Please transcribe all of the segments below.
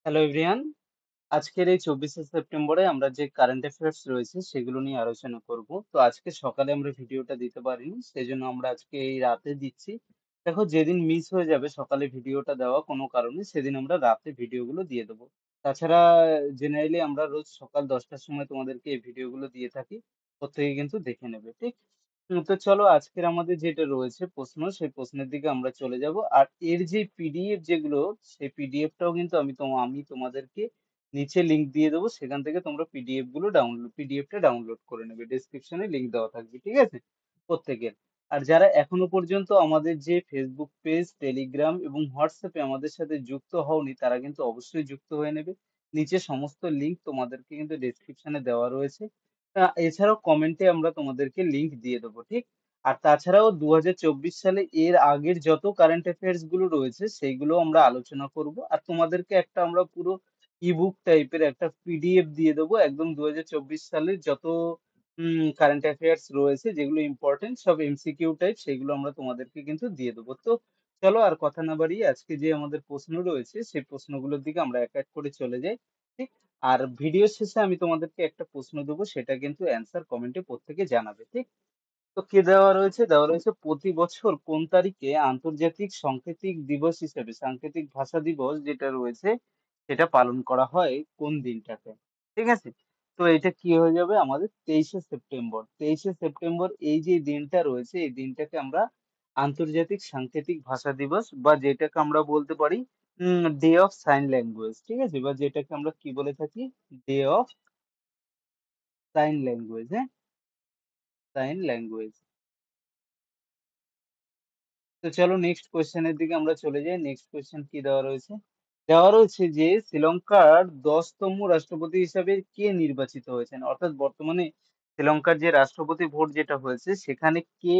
Hello everyone, আজকের এই 24শে সেপ্টেম্বরে আমরা যে কারেন্ট অ্যাফেয়ার্স রয়েছে সেগুলো নিয়ে আলোচনা করব। তো আজকে সকালে আমরা ভিডিওটা দিতে পারিনি, সেজন্য আমরা আজকে এই রাতে দিচ্ছি। দেখো, যেদিন মিস হয়ে যাবে সকালে ভিডিওটা দেওয়া কোনো কারণে, সেদিন আমরা রাতে ভিডিওগুলো দিয়ে দেবো। তাছাড়া জেনারেলি আমরা রোজ সকাল 10টার সময় তোমাদেরকে এই ভিডিওগুলো দিয়ে থাকি, প্রত্যেকে কিন্তু দেখে নেবে, ঠিক? তো চলো, আজকের আমাদের যেটা রয়েছে প্রশ্ন, সেই প্রশ্নের দিকে আমরা চলে যাব। আর এর যে পিডিএফ যেগুলো, সেই পিডিএফটাও কিন্তু আমি তোমাদেরকে নিচে লিংক দিয়ে দেবো, সেখান থেকে তোমরা পিডিএফটা ডাউনলোড করে নেবে। ডেসক্রিপশনে লিংক দেওয়া থাকবে, ঠিক আছে, প্রত্যেকের। আর যারা এখনো পর্যন্ত আমাদের যে ফেসবুক পেজ, টেলিগ্রাম এবং হোয়াটসঅ্যাপে আমাদের সাথে যুক্ত হওনি, তারা কিন্তু অবশ্যই যুক্ত হয়ে নেবে। নিচে সমস্ত লিংক তোমাদেরকে কিন্তু ডেসক্রিপশনে দেওয়া রয়েছে। এছাড়াও কমেন্টে আমরা তোমাদেরকে লিংক দিয়ে দেবো, ঠিক? আর তাছাড়াও 2024 সালে এর আগের যত কারেন্ট অ্যাফেয়ার্স গুলো রয়েছে সেইগুলো আমরা আলোচনা করব। আর তোমাদেরকে একটা আমরা পুরো ইবুক টাইপের একটা পিডিএফ দিয়ে দেবো, একদম 2024 সালের যত কারেন্ট অ্যাফেয়ার্স রয়েছে, যেগুলো ইম্পর্টেন্ট, সব এমসিকিউ টাইপ, সেগুলো আমরা তোমাদেরকে কিন্তু দিয়ে দেবো। তো চলো, আর কথা না বাড়িয়ে আজকে যে আমাদের প্রশ্ন রয়েছে সেই প্রশ্নগুলোর দিকে আমরা এক এক করে চলে যাই, ঠিক? আর ভিডিও শেষে আমি তোমাদেরকে একটা প্রশ্ন দেবো, সেটা কিন্তু অ্যান্সার কমেন্টে প্রত্যেকে জানাবে, ঠিক? তো কি দেওয়া রয়েছে প্রতি বছর কোন তারিখে আন্তর্জাতিক সাংকেতিক দিবস হিসেবে, সাংকেতিক ভাষা দিবস যেটা রয়েছে, সেটা পালন করা হয় কোন দিনটাতে, ঠিক আছে? তো এটা কি হয়ে যাবে আমাদের 23শে সেপ্টেম্বর। 23শে সেপ্টেম্বর এই যে দিনটা রয়েছে, এই দিনটাকে আমরা আন্তর্জাতিক সাংকেতিক ভাষা দিবস, বা যেটাকে আমরা বলতে পারি ডে অফ সাইন ল্যাঙ্গুয়েজ, ঠিক আছে, বা যেটাকে আমরা কি বলে থাকি, ডে অফ সাইন ল্যাঙ্গুয়েজ। হ্যাঁ, সাইন ল্যাঙ্গুয়েজ। তো চলো, নেক্সট কোয়েশ্চেনের দিকে আমরা চলে যাই। নেক্সট কোয়েশ্চেন কি দেওয়া রয়েছে যে শ্রীলঙ্কার 10তম রাষ্ট্রপতি হিসাবে কে নির্বাচিত হয়েছেন, অর্থাৎ বর্তমানে শ্রীলঙ্কার যে রাষ্ট্রপতি ভোট যেটা হয়েছে, সেখানে কে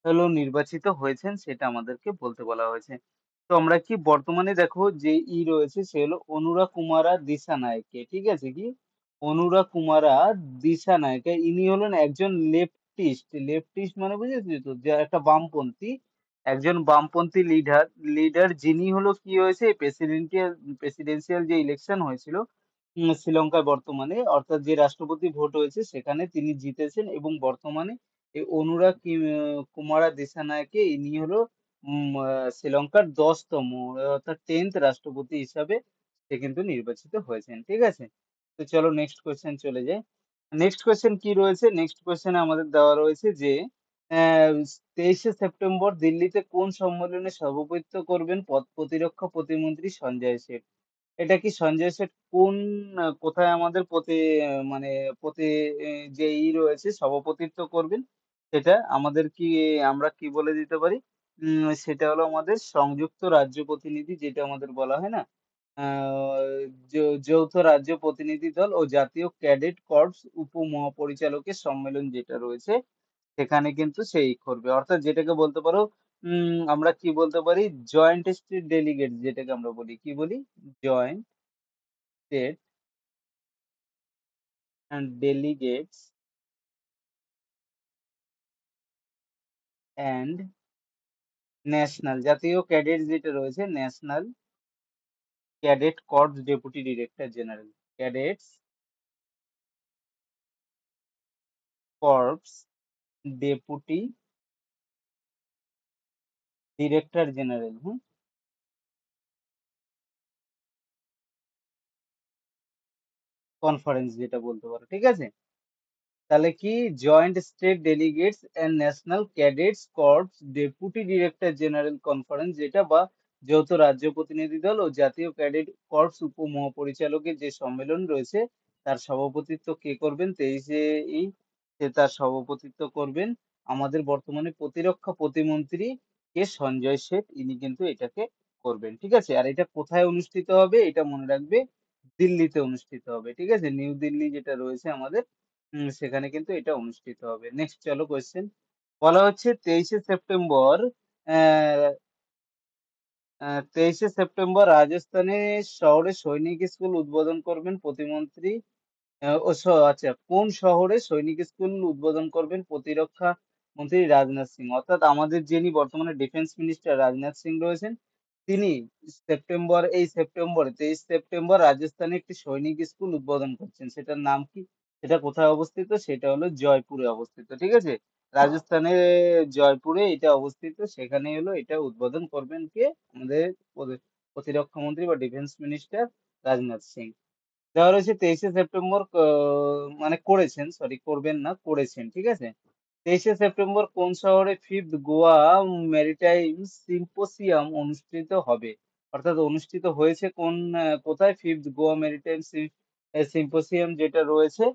হলো নির্বাচিত হয়েছেন, সেটা আমাদেরকে বলতে বলা হয়েছে। তো আমরা কি বর্তমানে দেখো যে রয়েছে, সে হলো অনুরা কুমারা দিসানায়কে, ঠিক আছে, কি অনুরা কুমারা দিসানায়কে। ইনি হলেন একজন লেফটিস্ট। লেফটিস্ট মানে বুঝেছি তো, যে একটা বামপন্থী, একজন বামপন্থী লিডার, যিনি হলো কি হয়েছে, প্রেসিডেন্সিয়াল যে ইলেকশন হয়েছিল শ্রীলঙ্কায় বর্তমানে, অর্থাৎ যে রাষ্ট্রপতি ভোট হয়েছে সেখানে তিনি জিতেছেন, এবং বর্তমানে এই কুমারা দিসানায়কে, ইনি হলো শ্রীলঙ্কার 10তম, অর্থাৎ 10th রাষ্ট্রপতি হিসাবে সে কিন্তু নির্বাচিত হয়েছেন, ঠিক আছে? তো চলো, নেক্সট কোয়েশ্চেন চলে যাই। নেক্সট কোয়েশ্চেন কি রয়েছে, নেক্সট কোয়েশ্চেনে আমাদের দেওয়া রয়েছে যে 23শে সেপ্টেম্বর দিল্লিতে কোন সম্মেলনে সভাপতিত্ব করবেন প্রতিরক্ষা প্রতিমন্ত্রী সঞ্জয় শেঠ? এটা কি সঞ্জয় শেঠ কোন কোথায় আমাদের মানে প্রতি যে রয়েছে সভাপতিত্ব করবেন, সেটা আমাদের কি, আমরা কি বলে দিতে পারি, সেটা হলো আমাদের সংযুক্ত রাজ্য প্রতিনিধি, যেটা আমাদের বলা হয় না, যৌথ রাজ্য প্রতিনিধি দল ও জাতীয় ক্যাডেট কর্পস উপমহাপরিচালকের সম্মেলন যেটা রয়েছে, সেখানে কিন্তু সেই করবে, অর্থাৎ যেটাকে বলতে পারো, আমরা কি বলতে পারি, জয়েন্ট স্টেট ডেলিগেট, যেটাকে আমরা বলি, কি বলি, joint state and delegates and national, জাতীয় ক্যাডেট যেটা রয়েছে, national cadet corps deputy director general, cadets corps deputy director general, conference যেটা বলতে পারো, ঠিক আছে? তাহলে কি, joint state delegates and national cadets corps deputy director general conference, যেটা বা যৌথ রাজ্য প্রতিনিধি দল ও জাতীয় ক্যাডেট কর্পস উপমহাপরিচালকের যে সম্মেলন রয়েছে, তার সভাপতিত্ব কে করবেন 23শে এই সে তার সভাপতিত্ব করবেন আমাদের বর্তমানে প্রতিরক্ষা প্রতিমন্ত্রী কে সঞ্জয় শেঠ, ইনি কিন্তু এটাকে করবেন, ঠিক আছে? আর এটা কোথায় অনুষ্ঠিত হবে, এটা মনে রাখবে, দিল্লিতে অনুষ্ঠিত হবে, ঠিক আছে, নিউ দিল্লি যেটা রয়েছে আমাদের, সেখানে কিন্তু এটা অনুষ্ঠিত হবে। নেক্সট চলো কোয়েশ্চেন, বলা হচ্ছে 23শে সেপ্টেম্বর, আহ 23শে সেপ্টেম্বর রাজস্থানে শহরে সৈনিক স্কুল উদ্বোধন করবেন প্রতিমন্ত্রী, আচ্ছা, কোন শহরে সৈনিক স্কুল উদ্বোধন করবেন প্রতিরক্ষা মন্ত্রী রাজনাথ সিং, অর্থাৎ আমাদের যিনি বর্তমানে ডিফেন্স মিনিস্টার রাজনাথ সিং রয়েছেন, তিনি সেপ্টেম্বর 23 সেপ্টেম্বর রাজস্থানে একটি সৈনিক স্কুল উদ্বোধন করছেন। সেটার নাম কি? সেটা কোথায় অবস্থিত? সেটা হলো জয়পুরে অবস্থিত। ঠিক আছে? রাজস্থানের জয়পুরে এটা অবস্থিত। সেখানে হলো এটা উদ্বোধন করবেন কে? আমাদের প্রতিরক্ষা মন্ত্রী বা ডিফেন্স মিনিস্টার রাজনাথ সিং। দেওয়া রয়েছে 23 সেপ্টেম্বর, মানে করেছেন, সরি করবেন না, করেছেন। ঠিক আছে? 23 সেপ্টেম্বর কোন শহরে ফিফথ গোয়া ম্যারিটাইম সিম্পোসিয়াম অনুষ্ঠিত হবে? অর্থাৎ অনুষ্ঠিত হয়েছে কোথায়? ফিফথ গোয়া ম্যারিটাইম সিম্পোসিয়াম যেটা রয়েছে,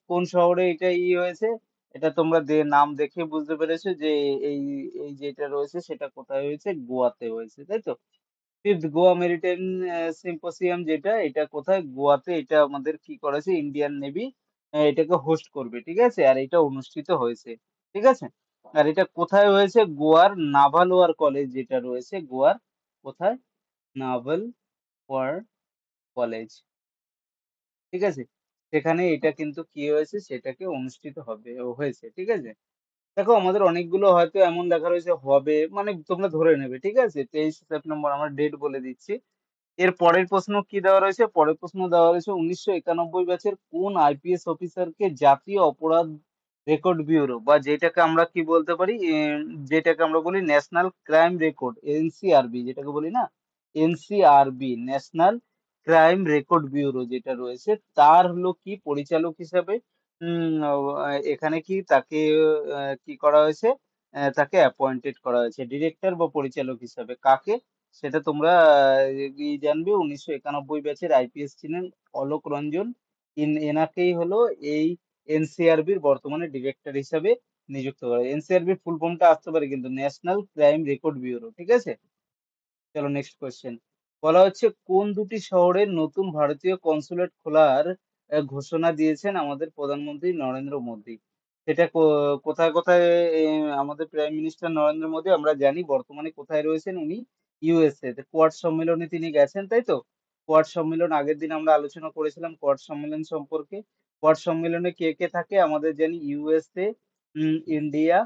কোন শহরে এটা হয়েছে? এটা তোমরা নাম দেখে বুঝতে পেরেছো যে এই এই যেটা রয়েছে সেটা কোথায় হয়েছে? গোয়াতে হয়েছে, তাই তো? ফিফথ গোয়া মেরিটাইম সিম্পোসিয়াম যেটা, এটা কোথায়? গোয়াতে। এটা আমাদের কি করেছে? ইন্ডিয়ান নেভি এটাকে হোস্ট করবে। ঠিক আছে? আর এটা অনুষ্ঠিত হয়েছে। ঠিক আছে? আর এটা কোথায় হয়েছে? গোয়ার নাভাল ওয়ার কলেজ যেটা রয়েছে গোয়ার, কোথায়? Naval war college. ঠিক আছে? সেখানে এটা কিন্তু কি হয়েছে? সেটাকে অনুষ্ঠিত হয়েছে। ঠিক আছে? দেখো আমাদের অনেকগুলো হয়তো এমন লেখা রয়েছে হবে, মানে তোমরা ধরে নেবে। ঠিক আছে? 23 সেপ্টেম্বর আমরা ডেট বলে দিচ্ছি। এর পরের প্রশ্ন কি দেওয়া রয়েছে? পরের প্রশ্ন দেওয়া রয়েছে 1991 ব্যাচের কোন আইপিএস অফিসারকে জাতীয় অপরাধ রেকর্ড ব্যুরো, বা যেটাকে আমরা কি বলতে পারি, যেটাকে আমরা বলি ন্যাশনাল ক্রাইম রেকর্ড, এনসিআরবি যেটাকে বলি না, NCRB national crime record bureau যেটা রয়েছে, তার হলো কি পরিচালক হিসাবে এখানে কি তাকে কি করা হয়েছে? তাকে অ্যাপয়েন্টেড করা হয়েছে ডিরেক্টর বা পরিচালক হিসাবে। কাকে? সেটা তোমরা জানবে। 1991 ব্যাচের আইপিএস ছিলেন অলোক রঞ্জন। এনাকেই হলো এই এনসিআরবির বর্তমানে ডিরেক্টর হিসাবে নিযুক্ত করা। এনসিআরবির ফুল ফর্মটা আসতে পারে কিন্তু, ন্যাশনাল ক্রাইম রেকর্ড ব্যুরো। ঠিক আছে? চলো নেক্সট কোয়েশ্চেন। বলা হচ্ছে কোন দুটি শহরে নতুন ভারতীয় কনসুলেট খোলার ঘোষণা দিয়েছেন আমাদের প্রধানমন্ত্রী নরেন্দ্র মোদী? সেটা কোথায় কোথায়? আমাদের প্রাইম মিনিস্টার নরেন্দ্র মোদী আমরা জানি বর্তমানে কোথায় রয়েছেন উনি? ইউএসএ তে কোয়াড সম্মেলনে তিনি গেছেন, তাই তো? কোয়াড সম্মেলন আগের দিন আমরা আলোচনা করেছিলাম কোয়াড সম্মেলন সম্পর্কে। কোয়াড সম্মেলনে কে কে থাকে? আমাদের জানি ইউএসএ, ইন্ডিয়া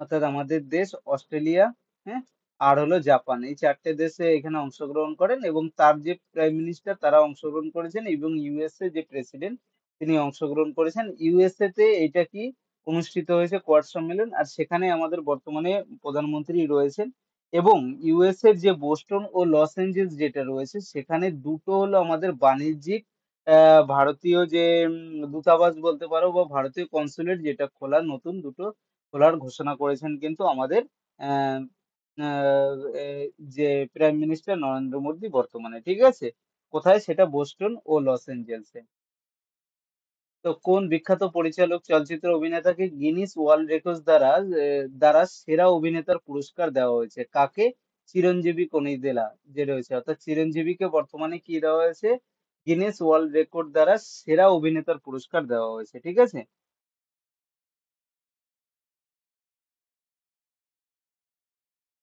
অর্থাৎ আমাদের দেশ, অস্ট্রেলিয়া, হ্যাঁ, আর হলো জাপান। এই চারটে দেশে এখানে অংশগ্রহণ করেন এবং তার যে প্রাইম মিনিস্টার তারা অংশগ্রহণ করেছেন এবং ইউএসএ যে প্রেসিডেন্ট তিনি অংশগ্রহণ করেছেন। ইউএসএ তে এটা কি অনুষ্ঠিত হয়েছে কোয়াড সম্মেলন, আর সেখানে আমাদের বর্তমানে প্রধানমন্ত্রী রয়েছেন। এবং ইউএসএ যে বোস্টন ও লস এঞ্জেলস যেটা রয়েছে সেখানে দুটো হলো আমাদের বাণিজ্যিক ভারতীয় যে দূতাবাস বলতে পারো, বা ভারতীয় কনসুলেট যেটা খোলা, নতুন দুটো খোলার ঘোষণা করেছেন কিন্তু আমাদের আহ, আহ, এ, যে প্রাইম মিনিস্টার নরেন্দ্র মোদী বর্তমানে। ঠিক আছে? কোথায় সেটা? বোস্টন ও লস এঞ্জেলসে। তো কোন বিখ্যাত পরিচালক চলচ্চিত্র অভিনেতাকে গিনিস ওয়ার্ল্ড রেকর্ডস দ্বারা সেরা অভিনেতার পুরস্কার দেওয়া হয়েছে? কাকে? চিরঞ্জীবী কনিদেলা যে রয়েছে, অর্থাৎ চিরঞ্জীবীকে বর্তমানে কি দেওয়া হয়েছে? গিনেস ওয়ার্ল্ড রেকর্ড দ্বারা সেরা অভিনেতার পুরস্কার দেওয়া হয়েছে। ঠিক আছে?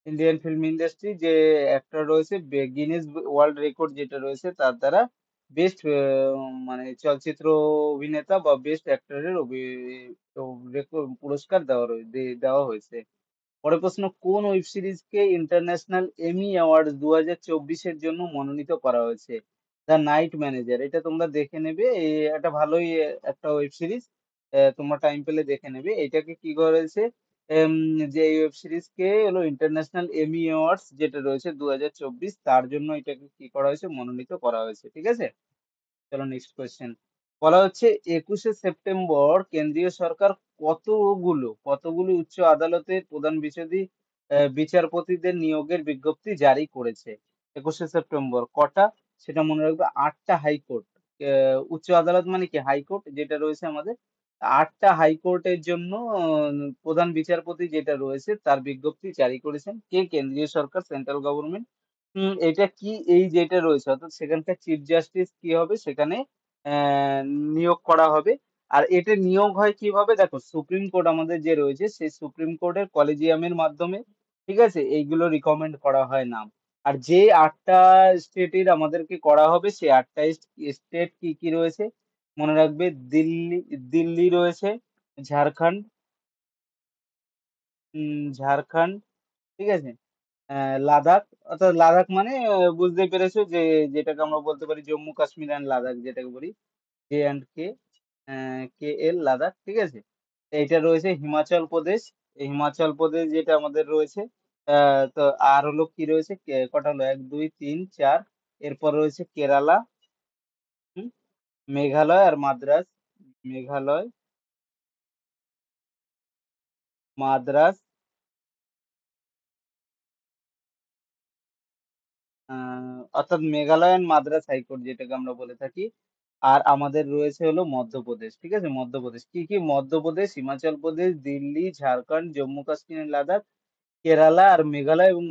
ইন্ডিয়ান ফিল্ম ইন্ডাস্ট্রি যে একটা রয়েছে গিনেস ওয়ার্ল্ড রেকর্ড যেটা রয়েছে তার দ্বারা বেস্ট মানে চলচ্চিত্র অভিনেতা বা বেস্ট অ্যাক্টরের পুরস্কার দেওয়া হয়েছে। পরের প্রশ্ন, কোন ওয়েব সিরিজকে ইন্টারন্যাশনাল এমি অ্যাওয়ার্ড 2024-এর জন্য মনোনীত করা হয়েছে? The night manager. এটা তোমরা দেখে নেবে, একটা ভালোই একটা ওয়েব সিরিজ, তোমরা টাইম পেলে দেখে নেবে। এটাকে কি করেছে? এম, যে ওয়েব সিরিজকে হলো ইন্টারন্যাশনাল এমি অ্যাওয়ার্ডস যেটা রয়েছে 2024, তার জন্য এটাকে কি করা হয়েছে? মনোনীত করা হয়েছে। ঠিক আছে? চলো নেক্সট কোয়েশ্চেন। বলা হচ্ছে 21শে সেপ্টেম্বর কেন্দ্রীয় সরকার কতগুলো উচ্চ আদালতের প্রধান বিচারপতিদের নিয়োগের বিজ্ঞপ্তি জারি করেছে? 21শে সেপ্টেম্বর কটা? সেটা মনে রাখবে, 8টা হাইকোর্ট। উচ্চ আদালত মানে কি? হাইকোর্ট যেটা রয়েছে আমাদের। 8টা হাইকোর্টের জন্য প্রধান বিচারপতি যেটা রয়েছে তার বিজ্ঞপ্তি জারি করেছেন কে? কেন্দ্রীয় সরকার, সেন্ট্রাল গভর্নমেন্ট। এটা কি? এই যেটা রয়েছে অর্থাৎ সেখানকার চিফ জাস্টিস কি হবে সেখানে আহ, নিয়োগ করা হবে। আর এটা নিয়োগ হয় কিভাবে? দেখো সুপ্রিম কোর্ট আমাদের যে রয়েছে সেই সুপ্রিম কোর্টের কলেজিয়ামের মাধ্যমে। ঠিক আছে? এইগুলো রিকমেন্ড করা হয় নাম। আর যে 8টা স্টেটের আমাদেরকে করা হবে সেই 8টা স্টেট কি কি রয়েছে? মনে রাখবে, দিল্লি, দিল্লি রয়েছে, ঝাড়খণ্ড, ঝাড়খণ্ড, ঠিক আছে, লাদাখ, অর্থাৎ লাদাখ মানে বুঝতেই পেরেছো যে যেটাকে আমরা বলতে পারি জম্মু কাশ্মীর অ্যান্ড লাদাখ যেটাকে বলি, জে অ্যান্ড কে, কে এল লাদাখ, ঠিক আছে। এইটা রয়েছে হিমাচল প্রদেশ। এই হিমাচল প্রদেশ যেটা আমাদের রয়েছে, তো আর হলো কি রয়েছে, কটা হলো, এক দুই তিন চার, এরপর রয়েছে কেরালা, হুম, মেঘালয় আর মাদ্রাজ, মেঘালয়, মাদ্রাজ, অর্থাৎ মেঘালয় and মাদ্রাজ হাইকোর্ট যেটাকে আমরা বলে থাকি। আর আমাদের রয়েছে হলো মধ্যপ্রদেশ, ঠিক আছে। মধ্যপ্রদেশ কি কি, মধ্যপ্রদেশ, হিমাচল প্রদেশ, দিল্লি, ঝাড়খণ্ড, জম্মু কাশ্মীর, লাদাখ, কেরালা আর মেঘালয় এবং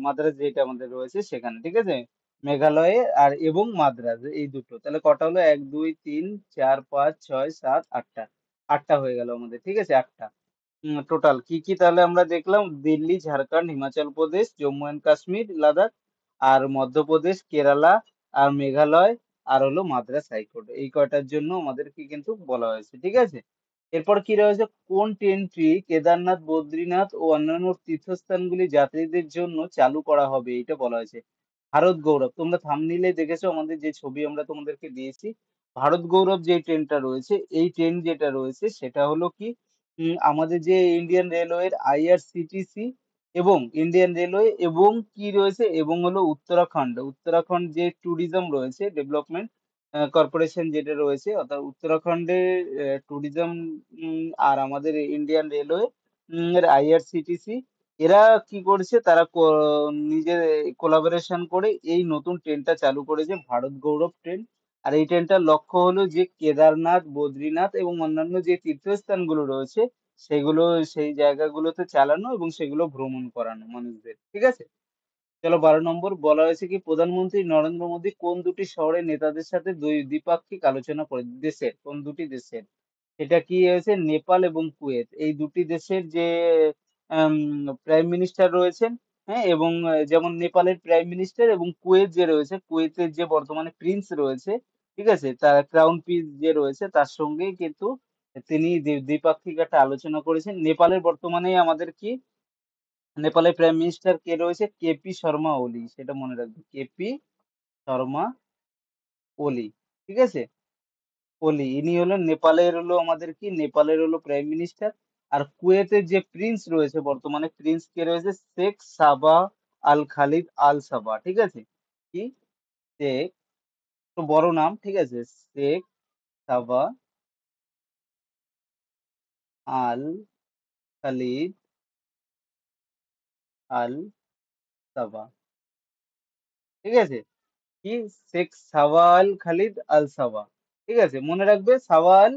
মাদ্রাজ যেটা আমাদের রয়েছে সেখানে, ঠিক আছে। মেঘালয়ে আর এবং মাদ্রাজ, এই দুটো, তাহলে কটা হলো, এক দুই তিন চার পাঁচ ছয় সাত আটটা, আটটা হয়ে গেল আমাদের, ঠিক আছে, আটটা। টোটাল কি কি তাহলে আমরা দেখলাম, দিল্লি, ঝাড়খণ্ড, হিমাচল প্রদেশ, জম্মু অ্যান্ড কাশ্মীর, লাদাখ, আর মধ্যপ্রদেশ, কেরালা, আর মেঘালয়, আর হলো মাদ্রাজ হাইকোর্ট, এই কয়টার জন্য আমাদেরকে কিন্তু বলা হয়েছে, ঠিক আছে। এরপর কি রয়েছে, কোন ট্রেনটি কেদারনাথ, বদ্রীনাথ ও অন্যান্য তীর্থস্থানগুলি যাত্রীদের জন্য চালু করা হবে, এটা বলা হয়েছে। ভারত গৌরব, তোমরা থাম্বনেইলে দেখেছো আমাদের যে ছবি আমরা তোমাদেরকে দিয়েছি, ভারত গৌরব যে ট্রেনটা রয়েছে, এই ট্রেন যেটা রয়েছে সেটা হলো কি, আমাদের যে ইন্ডিয়ান রেলওয়ের আইআরসিটিসি এবং ইন্ডিয়ান রেলওয়ে এবং কি রয়েছে, এবং হলো উত্তরাখণ্ড, উত্তরাখণ্ড যে ট্যুরিজম রয়েছে ডেভেলপমেন্ট কর্পোরেশন যেটা রয়েছে, অর্থাৎ উত্তরাখণ্ডের ট্যুরিজম আর আমাদের ইন্ডিয়ান রেলওয়ে এর আইআরসিটিসি, এরা কি করেছে, তারা নিজের কোলাবোরেশন করে এই নতুন ট্রেনটা চালু করেছে, ভারত গৌরব ট্রেন। আর এই ট্রেনটার লক্ষ্য হলো যে কেদারনাথ, বদ্রীনাথ এবং অন্যান্য যে তীর্থস্থানগুলো রয়েছে সেগুলো, সেই জায়গাগুলোতে চালানো এবং সেগুলো ভ্রমণ করানো মানুষদের, ঠিক আছে। চলো 12 নম্বর বলা হয়েছে কি, প্রধানমন্ত্রী নরেন্দ্র মোদী কোন দুটি শহরের নেতাদের সাথে দ্বিপাক্ষিক আলোচনা করে, দেশের কোন দুটি দেশের, এটা কি হয়েছে, নেপাল এবং কুয়েত, এই দুটি দেশের যে প্রাইম মিনিস্টার রয়েছেন, হ্যাঁ, এবং যেমন নেপালের প্রাইম মিনিস্টার এবং কুয়েত যে রয়েছে, কুয়েতের যে বর্তমানে প্রিন্স রয়েছে, ঠিক আছে, তার ক্রাউন প্রিন্স যে রয়েছে তার সঙ্গেই কিন্তু তিনি দ্বিপাক্ষিক একটা আলোচনা করেছেন। নেপালের বর্তমানে আমাদের কি, নেপালের প্রাইম মিনিস্টার কে রয়েছে, কেপি শর্মা ওলি, সেটা মনে রাখবে, কেপি শর্মা ওলি, ঠিক আছে, ওলি, ইনি হলেন নেপালের, হলো আমাদের কি, নেপালের হলো প্রাইম মিনিস্টার। আর কুয়েতের যে প্রিন্স রয়েছে বর্তমানে, প্রিন্স কে রয়েছে, শেখ সাবা আল খালিদ আল সাবা, ঠিক আছে, কি, শেখ, তো বড় নাম, ঠিক আছে, শেখ সাবা আল খালিদ আল সাবা, ঠিক আছে, কি, শেখ সাওয়াল খালিদ আল সাবা, ঠিক আছে, মনে রাখবে, সাওয়াল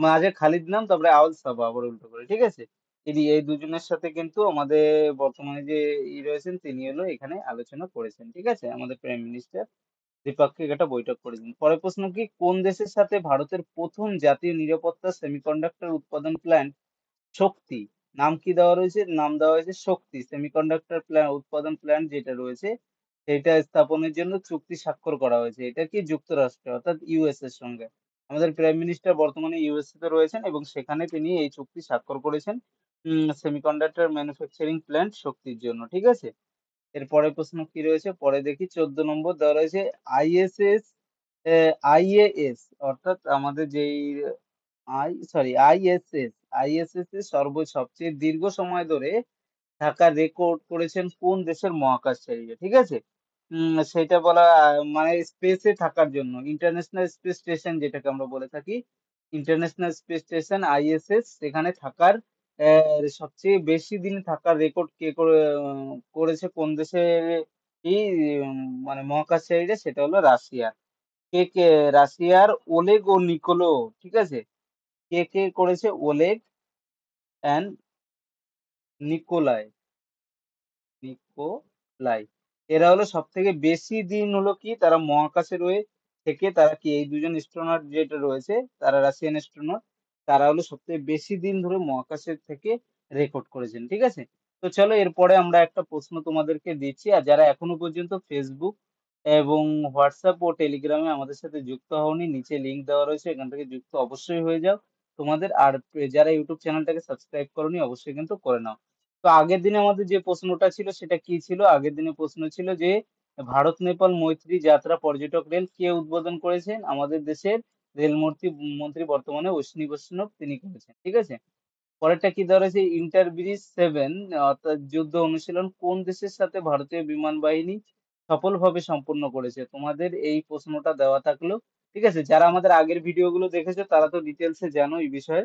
মাঝে খালিদ নাম, তারপরে আল সাবা আবার উল্টো করে, ঠিক আছে। এই দুজনের সাথে কিন্তু আমাদের বর্তমানে যে রয়েছেন তিনি হলো এখানে আলোচনা করেছেন, ঠিক আছে, আমাদের প্রাইম মিনিস্টার দ্বিপাক্ষিক একটা বৈঠক করেছেন। পরের প্রশ্ন কি, কোন দেশের সাথে ভারতের প্রথম জাতীয় নিরাপত্তা সেমিকন্ডাক্টর উৎপাদন প্ল্যান্ট শক্তি, নাম কি দেওয়া রয়েছে, নাম দেওয়া হয়েছে শক্তি সেমিকন্ডাক্টর উৎপাদন প্ল্যান্ট যেটা রয়েছে সেটা স্থাপনের জন্য চুক্তি স্বাক্ষর করা হয়েছে, এটা কি, যুক্তরাষ্ট্র অর্থাৎ ইউএস এর সঙ্গে। আমাদের প্রাইম মিনিস্টার বর্তমানে ইউএসএ তে রয়েছেন এবং সেখানে তিনি এই চুক্তি স্বাক্ষর করেছেন সেমিকন্ডাক্টর ম্যানুফ্যাকচারিং প্ল্যান্ট শক্তির জন্য, ঠিক আছে। এর পরের প্রশ্ন কি রয়েছে, পরে দেখি, 14 নম্বর দেওয়া রয়েছে, আইএসএস, আইএএস, অর্থাৎ আমাদের যেই আইএসএস, আইএসএস এর সবচেয়ে দীর্ঘ সময় ধরে থাকা রেকর্ড করেছেন কোন দেশের মহাকাশচারীরা, ঠিক আছে। সেটা বলা, মানে স্পেসে থাকার জন্য ইন্টারন্যাশনাল স্পেস স্টেশন যেটাকে আমরা বলে থাকি, ইন্টারন্যাশনাল স্পেস স্টেশন আইএসএস, সেখানে থাকার সবচেয়ে বেশি দিন থাকার রেকর্ড কে করেছে, কোন দেশের এই মানে মহাকাশচারীরা, সেটা হলো রাশিয়া। কে রাশিয়ার ওলেগ ও নিকোলো, ঠিক আছে, কে করেছে, ওলেগ অ্যান্ড নিকোলাই, নিকোলাই, এরা হলো সব থেকে বেশি দিন হলো কি তারা মহাকাশে থেকে, তারা কি, এই দুজন স্ট্রোনট যেটা রয়েছে, তারা রাশিয়ান স্ট্রোনট, তারা হলো সব থেকে বেশি দিন ধরে মহাকাশে থেকে রেকর্ড করেছেন, ঠিক আছে। তো চলো এরপরে আমরা একটা প্রশ্ন তোমাদেরকে দিচ্ছি, আর যারা এখনো পর্যন্ত ফেসবুক এবং হোয়াটসঅ্যাপ ও টেলিগ্রামে আমাদের সাথে যুক্ত হওনি, নিচে লিংক দেওয়া রয়েছে, এখান থেকে যুক্ত অবশ্যই হয়ে যাও তোমাদের। আর যারা ইউটিউব চ্যানেলটাকে সাবস্ক্রাইব করোনি অবশ্যই কিন্তু করে নাও। তো আগের দিনে আমাদের যে প্রশ্নটা ছিল সেটা কি ছিল? আগের দিনে প্রশ্ন ছিল যে ভারত নেপাল মৈত্রী যাত্রা পর্যটক রেল কে উদ্বোধন করেছেন? আমাদের দেশের রেলমন্ত্রী মন্ত্রী বর্তমানে অশ্বিনী বৈষ্ণব তিনি করেছেন। ঠিক আছে? পরেরটা কি দেওয়া রয়েছে? ইন্টার ব্রিজ 7 অর্থাৎ যুদ্ধ অনুশীলন কোন দেশের সাথে ভারতীয় বিমান বাহিনী সফলভাবে সম্পন্ন করেছে? তোমাদের এই প্রশ্নটা দেওয়া থাকলো। ঠিক আছে? যারা আমাদের আগের ভিডিওগুলো দেখেছো তারা তো ডিটেলসে জানো এই বিষয়ে।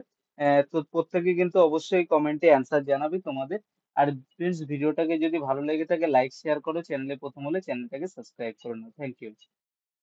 তো প্রত্যেকে কিন্তু অবশ্যই কমেন্টে অ্যান্সার জানাবে তোমাদের। আর ফ্রেন্ডস ভিডিওটাকে যদি ভালো লেগে থাকে লাইক শেয়ার করো, চ্যানেলে প্রথম হলে চ্যানেলটাকে সাবস্ক্রাইব করে নাও। Thank you.